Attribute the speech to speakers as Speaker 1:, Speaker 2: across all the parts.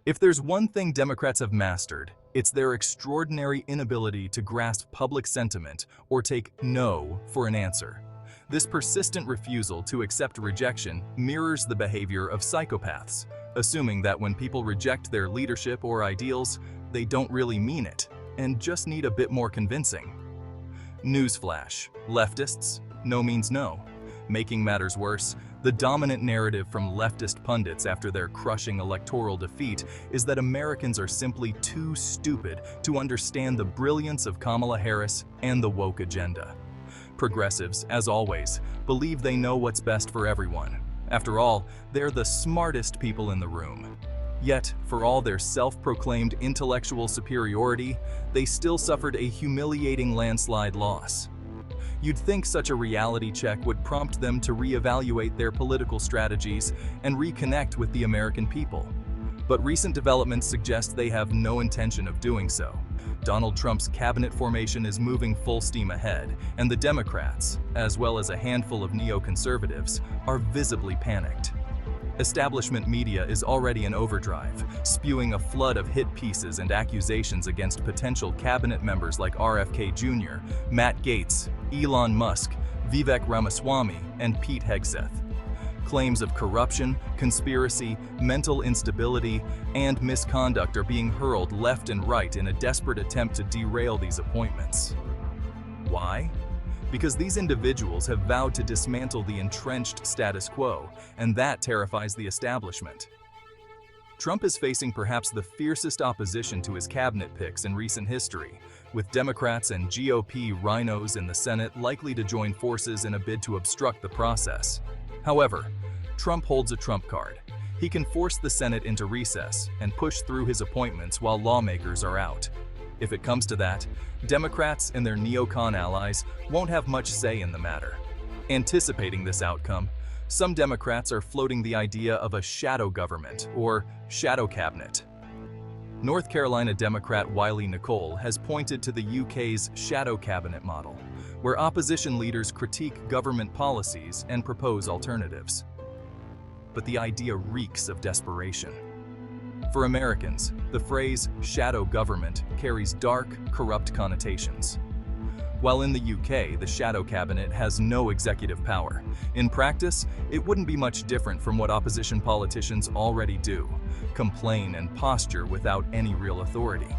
Speaker 1: If there's one thing Democrats have mastered, it's their extraordinary inability to grasp public sentiment or take no for an answer. This persistent refusal to accept rejection mirrors the behavior of psychopaths, assuming that when people reject their leadership or ideals, they don't really mean it and just need a bit more convincing. Newsflash: leftists, no means no. Making matters worse, the dominant narrative from leftist pundits after their crushing electoral defeat is that Americans are simply too stupid to understand the brilliance of Kamala Harris and the woke agenda. Progressives, as always, believe they know what's best for everyone. After all, they're the smartest people in the room. Yet, for all their self-proclaimed intellectual superiority, they still suffered a humiliating landslide loss. You'd think such a reality check would prompt them to reevaluate their political strategies and reconnect with the American people. But recent developments suggest they have no intention of doing so. Donald Trump's cabinet formation is moving full steam ahead, and the Democrats, as well as a handful of neoconservatives, are visibly panicked. Establishment media is already in overdrive, spewing a flood of hit pieces and accusations against potential cabinet members like RFK Jr., Matt Gaetz, Elon Musk, Vivek Ramaswamy, and Pete Hegseth. Claims of corruption, conspiracy, mental instability, and misconduct are being hurled left and right in a desperate attempt to derail these appointments. Why? Because these individuals have vowed to dismantle the entrenched status quo, and that terrifies the establishment. Trump is facing perhaps the fiercest opposition to his cabinet picks in recent history, with Democrats and GOP rhinos in the Senate likely to join forces in a bid to obstruct the process. However, Trump holds a trump card. He can force the Senate into recess and push through his appointments while lawmakers are out. If it comes to that, Democrats and their neocon allies won't have much say in the matter. Anticipating this outcome, some Democrats are floating the idea of a shadow government or shadow cabinet. North Carolina Democrat Wiley Nicole has pointed to the UK's shadow cabinet model, where opposition leaders critique government policies and propose alternatives. But the idea reeks of desperation. For Americans, the phrase shadow government carries dark, corrupt connotations. While in the UK, the shadow cabinet has no executive power, in practice, it wouldn't be much different from what opposition politicians already do: complain and posture without any real authority.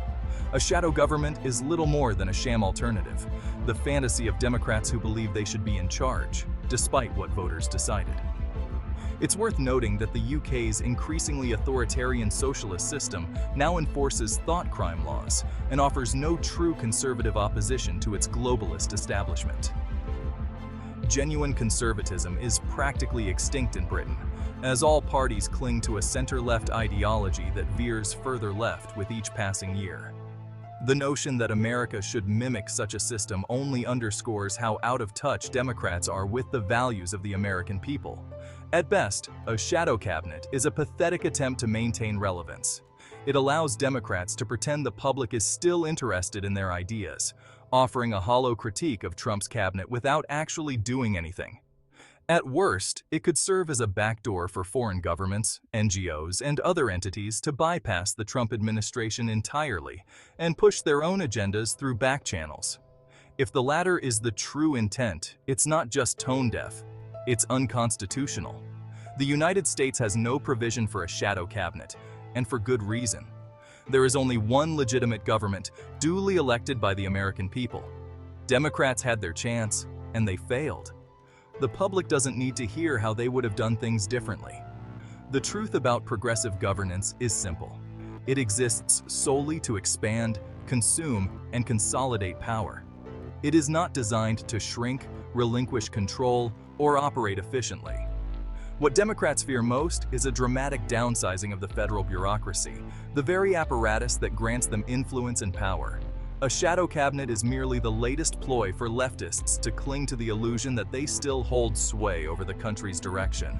Speaker 1: A shadow government is little more than a sham alternative, the fantasy of Democrats who believe they should be in charge, despite what voters decided. It's worth noting that the UK's increasingly authoritarian socialist system now enforces thought crime laws and offers no true conservative opposition to its globalist establishment. Genuine conservatism is practically extinct in Britain, as all parties cling to a center-left ideology that veers further left with each passing year. The notion that America should mimic such a system only underscores how out of touch Democrats are with the values of the American people. At best, a shadow cabinet is a pathetic attempt to maintain relevance. It allows Democrats to pretend the public is still interested in their ideas, offering a hollow critique of Trump's cabinet without actually doing anything. At worst, it could serve as a backdoor for foreign governments, NGOs, and other entities to bypass the Trump administration entirely and push their own agendas through back channels. If the latter is the true intent, it's not just tone-deaf, it's unconstitutional. The United States has no provision for a shadow cabinet, and for good reason. There is only one legitimate government, duly elected by the American people. Democrats had their chance, and they failed. The public doesn't need to hear how they would have done things differently. The truth about progressive governance is simple. It exists solely to expand, consume, and consolidate power. It is not designed to shrink, relinquish control, or operate efficiently. What Democrats fear most is a dramatic downsizing of the federal bureaucracy, the very apparatus that grants them influence and power. A shadow cabinet is merely the latest ploy for leftists to cling to the illusion that they still hold sway over the country's direction.